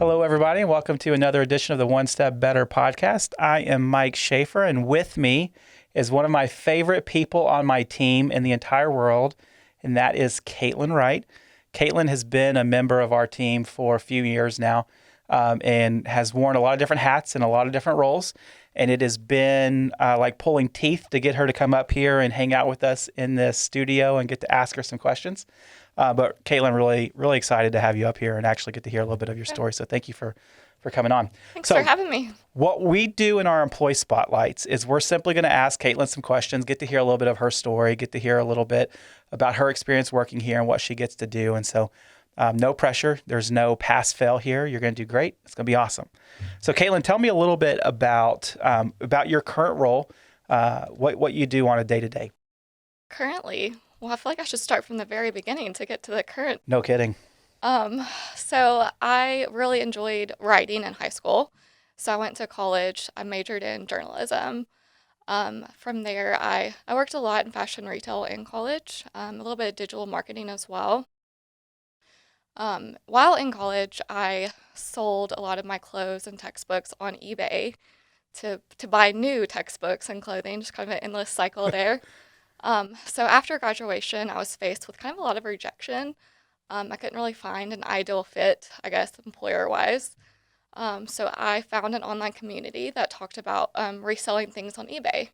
Hello, everybody, and welcome to another edition of the One Step Better podcast. I am Mike Schaefer, and with me is one of my favorite people on my team in the entire world, and that is Kaitlyn Wright. Kaitlyn has been a member of our team for a few years now, and has worn a lot of different hats and a lot of different roles. And it has been like pulling teeth to get her to come up here and hang out with us in this studio and get to ask her some questions. But Kaitlyn, really excited to have you up here and actually get to hear a little bit of your story. So thank you for coming on. Thanks for having me. What we do in our employee spotlights is we're simply going to ask Kaitlyn some questions, get to hear a little bit of her story, get to hear a little bit about her experience working here and what she gets to do. And so no pressure. There's no pass fail here. You're going to do great. It's going to be awesome. So Kaitlyn, tell me a little bit about your current role, what you do on a day-to-day. Currently, well, I feel like I should start from the very beginning to get to the current. No kidding. So I really enjoyed writing in high school. So I went to college. I majored in journalism. From there, I worked a lot in fashion retail in college, a little bit of digital marketing as well. While in college, I sold a lot of my clothes and textbooks on eBay to buy new textbooks and clothing, just kind of an endless cycle there. So after graduation, I was faced with kind of a lot of rejection. I couldn't really find an ideal fit, I guess, employer-wise. So I found an online community that talked about reselling things on eBay.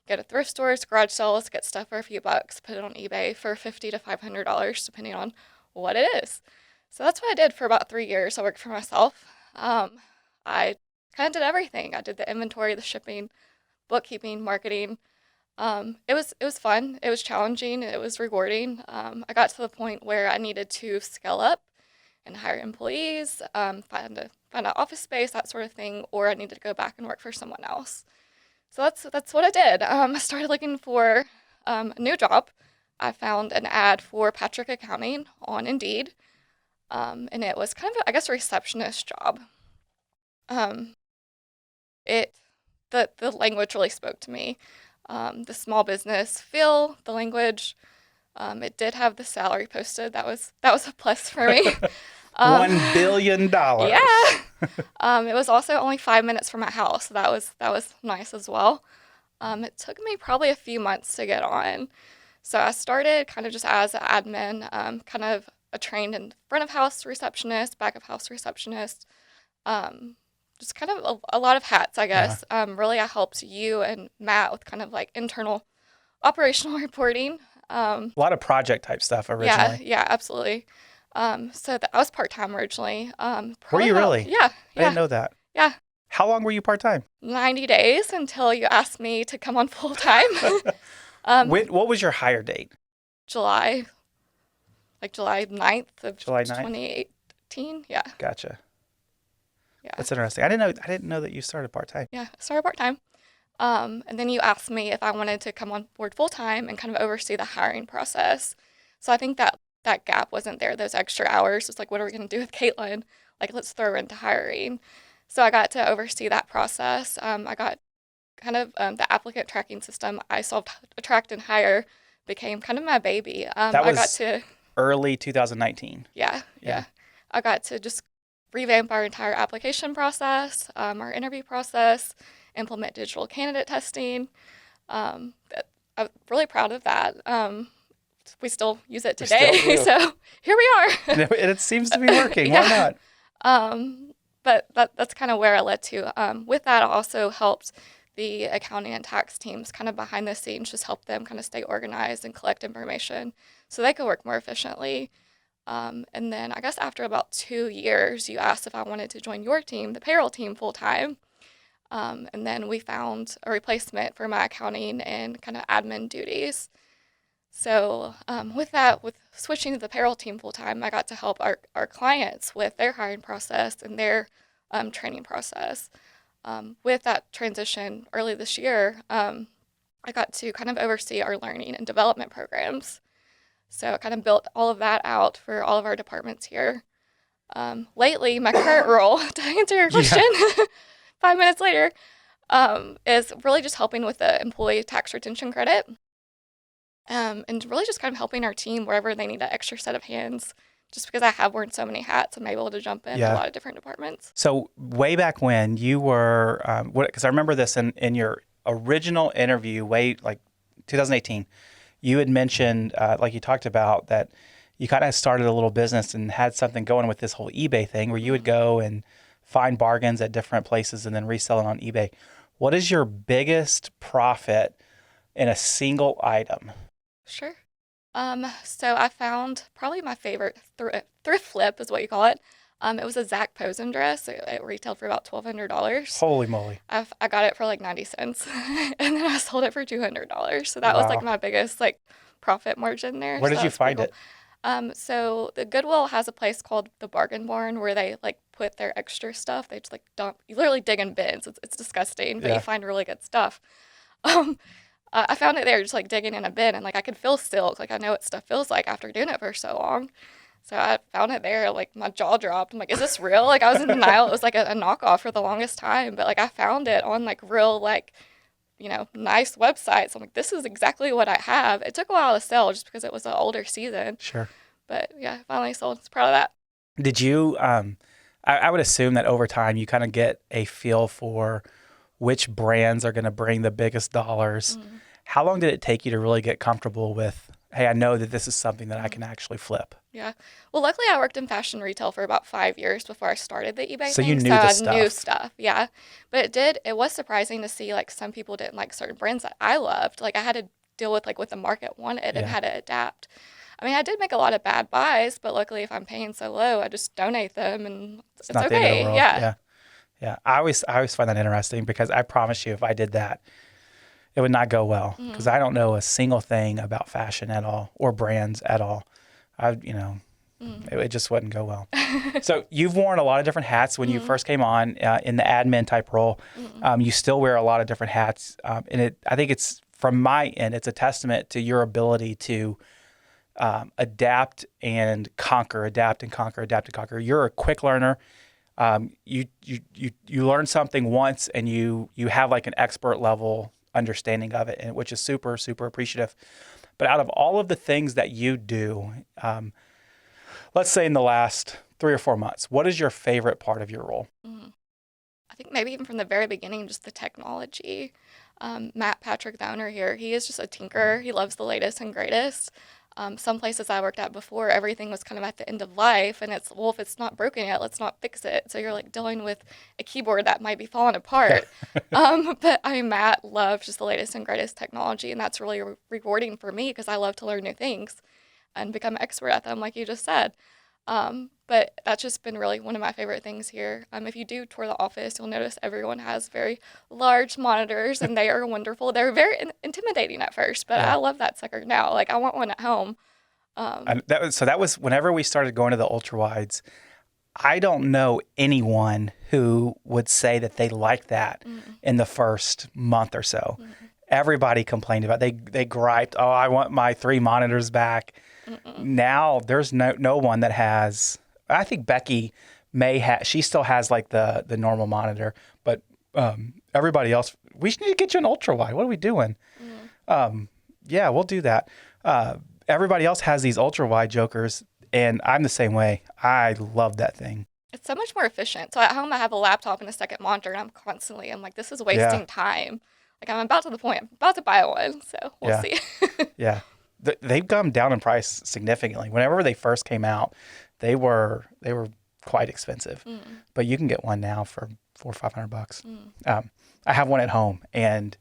Go to thrift stores, garage sales, get stuff for a few bucks, put it on eBay for $50 to $500, depending on what it is. So that's what I did for about 3 years. I worked for myself. I kind of did everything. I did the inventory, the shipping, bookkeeping, marketing. It was fun. It was challenging. It was rewarding. I got to the point where I needed to scale up and hire employees, find an office space, that sort of thing, or I needed to go back and work for someone else. So that's what I did. I started looking for a new job. I found an ad for Patrick Accounting on Indeed, and it was kind of, I guess, a receptionist job. The language really spoke to me. The small business feel, the language. It did have the salary posted. That was a plus for me. $1 billion. Yeah. It was also only 5 minutes from my house. So that was nice as well. It took me probably a few months to get on. So I started kind of just as an admin, kind of a trained in front of house receptionist, back of house receptionist, just kind of a lot of hats, I guess. Really, I helped you and Matt with kind of like internal operational reporting. A lot of project type stuff originally. Yeah, absolutely. So I was part-time originally. Were you really? Yeah. I didn't know that. Yeah. How long were you part-time? 90 days until you asked me to come on full-time. What was your hire date? July 9th of July 9th? 2018. Yeah. Gotcha. Yeah. That's interesting. I didn't know that you started part-time. Yeah, I started part-time. And then you asked me if I wanted to come on board full-time and kind of oversee the hiring process. So I think that gap wasn't there, those extra hours. It's like, what are we going to do with Kaitlyn? Like, let's throw her into hiring. So I got to oversee that process. I got kind of the applicant tracking system. I solved attract and hire became kind of my baby. That was early 2019. Yeah. I got to just revamp our entire application process, our interview process, implement digital candidate testing. I'm really proud of that. We still use it today, so here we are. And it seems to be working. Why not? But that's kind of where I led to. With that, I also helped the accounting and tax teams kind of behind the scenes, just help them kind of stay organized and collect information so they could work more efficiently. And then I guess after about 2 years, you asked if I wanted to join your team, the payroll team, full time. And then we found a replacement for my accounting and kind of admin duties. So with switching to the payroll team full time, I got to help our clients with their hiring process and their training process. With that transition early this year, I got to kind of oversee our learning and development programs. So I kind of built all of that out for all of our departments here. Lately, my current role, to answer your question, 5 minutes later, is really just helping with the employee tax retention credit. And really just kind of helping our team wherever they need an extra set of hands just because I have worn so many hats, I'm able to jump in a Yeah. lot of different departments. So way back when you were, because I remember this in your original interview, way like 2018, you had mentioned, like you talked about, that you kind of started a little business and had something going with this whole eBay thing where you would go and find bargains at different places and then resell it on eBay. What is your biggest profit in a single item? Sure. So I found probably my favorite thrift flip is what you call it. It was a Zach Posen dress. It retailed for about $1,200. Holy moly. I got it for like 90 cents and then I sold it for $200. So that was like Wow. my biggest like profit margin there. Where So did that you was pretty find cool. it? So the Goodwill has a place called the Bargain Barn where they like put their extra stuff. They just like dump, you literally dig in bins. It's disgusting, but Yeah. you find really good stuff. Um, I found it there just like digging in a bin and like I could feel silk. Like I know what stuff feels like after doing it for so long. So I found it there, like my jaw dropped. I'm like, is this real? Like I was in denial. It was like a knockoff for the longest time, but like I found it on like real, like, nice websites. I'm like, this is exactly what I have. It took a while to sell just because it was an older season, Sure. but yeah, finally sold. I was proud of that. Did you, I would assume that over time you kind of get a feel for which brands are going to bring the biggest dollars. How long did it take you to really get comfortable with, hey, I know that this is something that I can actually flip? Yeah. Well, luckily I worked in fashion retail for about 5 years before I started the eBay So thing. you knew So the I knew stuff. stuff. Yeah. But it was surprising to see like some people didn't like certain brands that I loved. Like I had to deal with like what the market wanted and Yeah. had to adapt. I mean, I did make a lot of bad buys, but luckily if I'm paying so low, I just donate them and It's it's not the end of the okay. world. Yeah. Yeah. Yeah. I always find that interesting because I promise you, if I did that, it would not go well because I don't know a single thing about fashion at all or brands at all. It just wouldn't go well. So you've worn a lot of different hats when you first came on in the admin type role. You still wear a lot of different hats. And I think it's, from my end, it's a testament to your ability to adapt and conquer, adapt and conquer, adapt and conquer. You're a quick learner. You learn something once and you have like an expert level understanding of it, and which is super, super appreciative. But out of all of the things that you do, let's say in the last 3 or 4 months, what is your favorite part of your role? I think maybe even from the very beginning, just the technology. Matt Patrick, the owner here, he is just a tinkerer. He loves the latest and greatest. Some places I worked at before, everything was kind of at the end of life, and it's, well, if it's not broken yet, let's not fix it. So you're like dealing with a keyboard that might be falling apart. But I mean, Matt loves just the latest and greatest technology, and that's really rewarding for me because I love to learn new things and become an expert at them, like you just said. But that's just been really one of my favorite things here. If you do tour the office, you'll notice everyone has very large monitors and they are wonderful. They're very intimidating at first, but Yeah. I love that sucker now. Like I want one at home. And that was whenever we started going to the ultra wides. I don't know anyone who would say that they liked that in the first month or so. Everybody complained about it. They griped, "Oh, I want my 3 monitors back." Now there's no one that has. I think Becky may have. She still has like the normal monitor, but everybody else. We should need to get you an ultra wide. What are we doing? Yeah, we'll do that. Everybody else has these ultra wide jokers, and I'm the same way. I love that thing. It's so much more efficient. So at home, I have a laptop and a second monitor, and I'm like, this is wasting time. Like I'm about to the point, I'm about to buy one, so we'll Yeah. see. Yeah. They've come down in price significantly. Whenever they first came out, they were quite expensive, but you can get one now for $400-500. I have one at home, and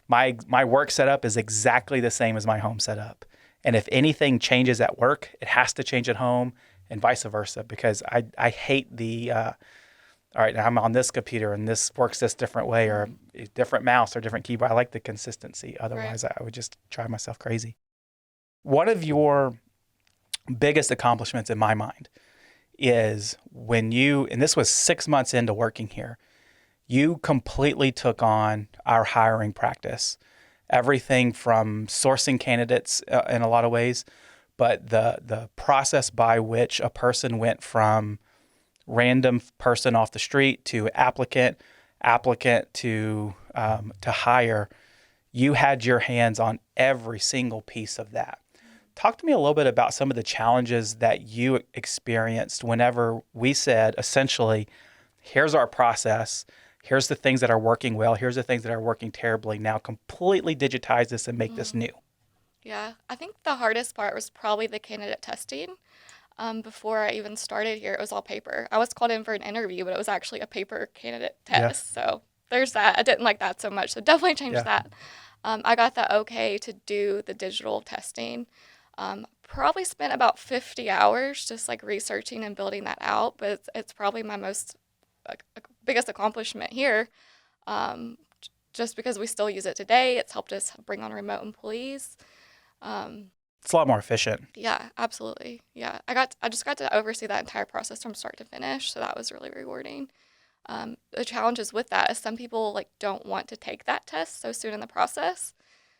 my work setup is exactly the same as my home setup. And if anything changes at work, it has to change at home, and vice versa, because I hate the all right, now I'm on this computer and this works this different way, or a different mouse or different keyboard. I like the consistency. Otherwise, I would just drive myself crazy. One of your biggest accomplishments in my mind is when you, and this was 6 months into working here, you completely took on our hiring practice. Everything from sourcing candidates in a lot of ways, but the process by which a person went from random person off the street to applicant to hire, you had your hands on every single piece of that. Talk to me a little bit about some of the challenges that you experienced whenever we said, essentially, here's our process. Here's the things that are working well. Here's the things that are working terribly. Now completely digitize this and make this new. Yeah, I think the hardest part was probably the candidate testing. Before I even started here, it was all paper. I was called in for an interview, but it was actually a paper candidate Yeah. test. So there's that. I didn't like that so much. So definitely changed Yeah. that. I got the okay to do the digital testing. Probably spent about 50 hours just like researching and building that out, but it's probably my most biggest accomplishment here. Just because we still use it today, it's helped us bring on remote employees. It's a lot more efficient. Yeah, absolutely. Yeah, I just got to oversee that entire process from start to finish, so that was really rewarding. The challenges with that is some people like don't want to take that test so soon in the process.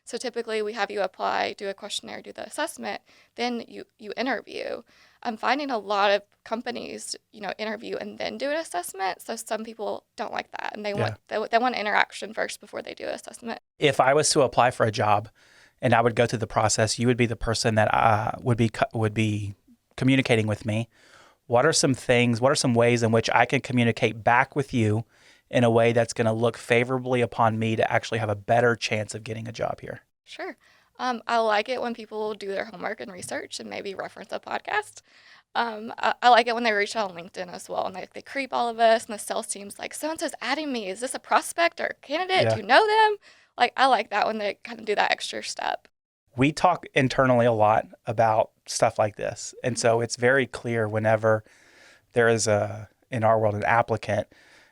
So typically we have you apply, do a questionnaire, do the assessment, then you interview. I'm finding a lot of companies, interview and then do an assessment. So some people don't like that, and they want interaction first before they do an assessment. If I was to apply for a job and I would go through the process, you would be the person that would be communicating with me. What are some ways in which I can communicate back with you in a way that's going to look favorably upon me to actually have a better chance of getting a job here? Sure. I like it when people do their homework and research and maybe reference a podcast. I like it when they reach out on LinkedIn as well, and they creep all of us, and the sales team's like, so-and-so's adding me. Is this a prospect or a candidate? Yeah. Do you know them? Like, I like that when they kind of do that extra step. We talk internally a lot about stuff like this. And so it's very clear whenever there is in our world, an applicant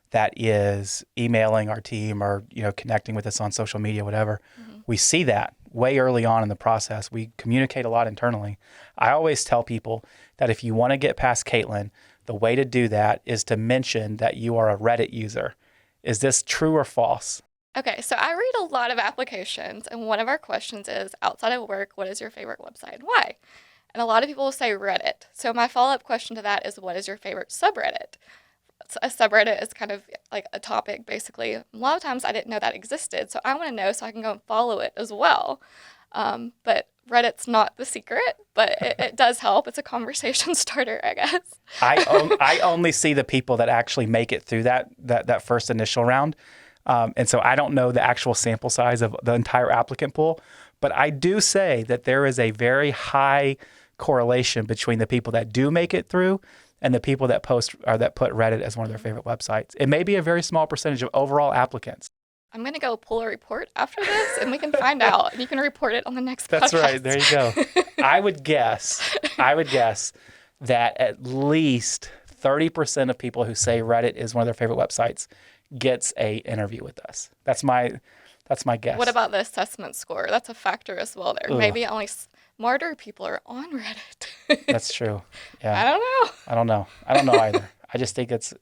that is emailing our team or, connecting with us on social media, whatever, we see that way early on in the process. We communicate a lot internally. I always tell people that if you want to get past Kaitlyn, the way to do that is to mention that you are a Reddit user. Is this true or false? Okay, so I read a lot of applications, and one of our questions is, outside of work, what is your favorite website and why? And a lot of people will say Reddit. So my follow-up question to that is, what is your favorite subreddit? A subreddit is kind of like a topic, basically. A lot of times I didn't know that existed, so I want to know so I can go and follow it as well. But Reddit's not the secret, but it does help. It's a conversation starter, I guess. I only see the people that actually make it through that first initial round. And so I don't know the actual sample size of the entire applicant pool, but I do say that there is a very high correlation between the people that do make it through and the people that post or that put Reddit as one of their favorite websites. It may be a very small percentage of overall applicants. I'm going to go pull a report after this, and we can find out, and you can report it on the next podcast. That's right. There you go. I would guess that at least 30% of people who say Reddit is one of their favorite websites gets a interview with us. That's my guess. What about the assessment score? That's a factor as well there. Ugh. Maybe only smarter people are on Reddit. That's true. Yeah. I don't know. I don't know either. I just think it's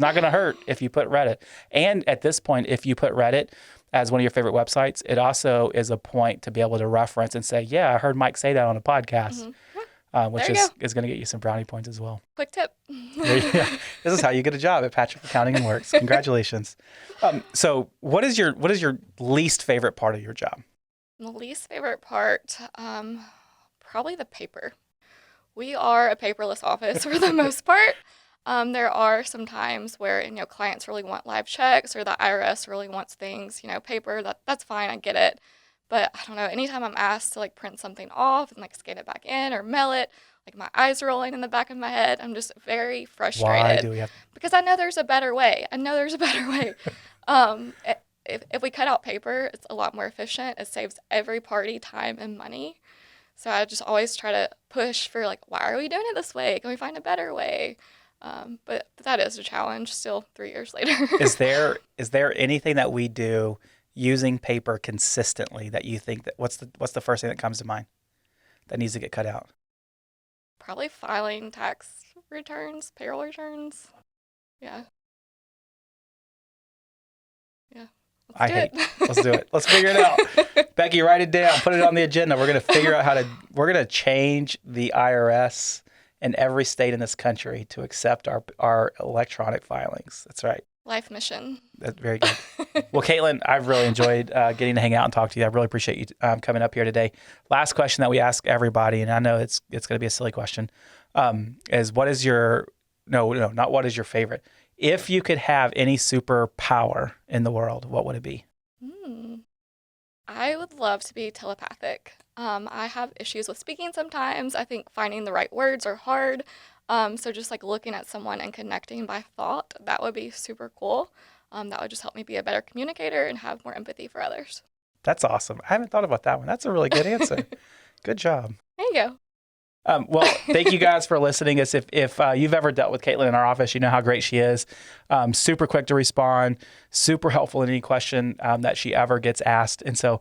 not going to hurt if you put Reddit. And at this point, if you put Reddit as one of your favorite websites, it also is a point to be able to reference and say, yeah, I heard Mike say that on a podcast. Which is going to get you some brownie points as well. Quick tip. This is how you get a job at Patrick Accounting and Whirks. Congratulations. So what is your least favorite part of your job? The least favorite part, probably the paper. We are a paperless office for the most part. There are some times where clients really want live checks, or the IRS really wants things, paper. That's fine. I get it. But I don't know, anytime I'm asked to print something off and scan it back in or mail it, my eyes are rolling in the back of my head. I'm just very frustrated. Why do we have? Because I know there's a better way. If we cut out paper, it's a lot more efficient. It saves every party time and money. So I just always try to push for why are we doing it this way? Can we find a better way? But that is a challenge still 3 years later. Is there anything that we do using paper consistently that you think that what's the first thing that comes to mind that needs to get cut out? Probably filing tax returns, payroll returns. Yeah. Let's do it. Let's figure it out. Becky, write it down. Put it on the agenda. We're going to figure out we're going to change the IRS in every state in this country to accept our electronic filings. That's right. Life mission. That's very good. Well, Kaitlyn, I've really enjoyed getting to hang out and talk to you. I really appreciate you coming up here today. Last question that we ask everybody, and I know it's going to be a silly question, is what is your, no, not what is your favorite. If you could have any superpower in the world, what would it be? I would love to be telepathic. I have issues with speaking sometimes. I think finding the right words are hard. So just like looking at someone and connecting by thought, that would be super cool. That would just help me be a better communicator and have more empathy for others. That's awesome. I haven't thought about that one. That's a really good answer. Good job. There you go. Well, thank you guys for listening. If you've ever dealt with Kaitlyn in our office, you know how great she is. Super quick to respond, super helpful in any question that she ever gets asked. And so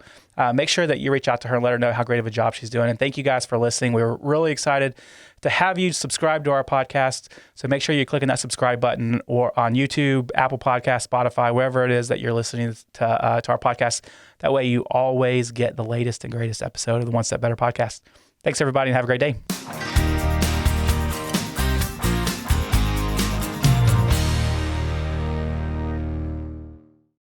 make sure that you reach out to her and let her know how great of a job she's doing. And thank you guys for listening. We were really excited to have you subscribe to our podcast. So make sure you're clicking that subscribe button or on YouTube, Apple Podcasts, Spotify, wherever it is that you're listening to our podcast. That way you always get the latest and greatest episode of the One Step Better podcast. Thanks, everybody, and have a great day.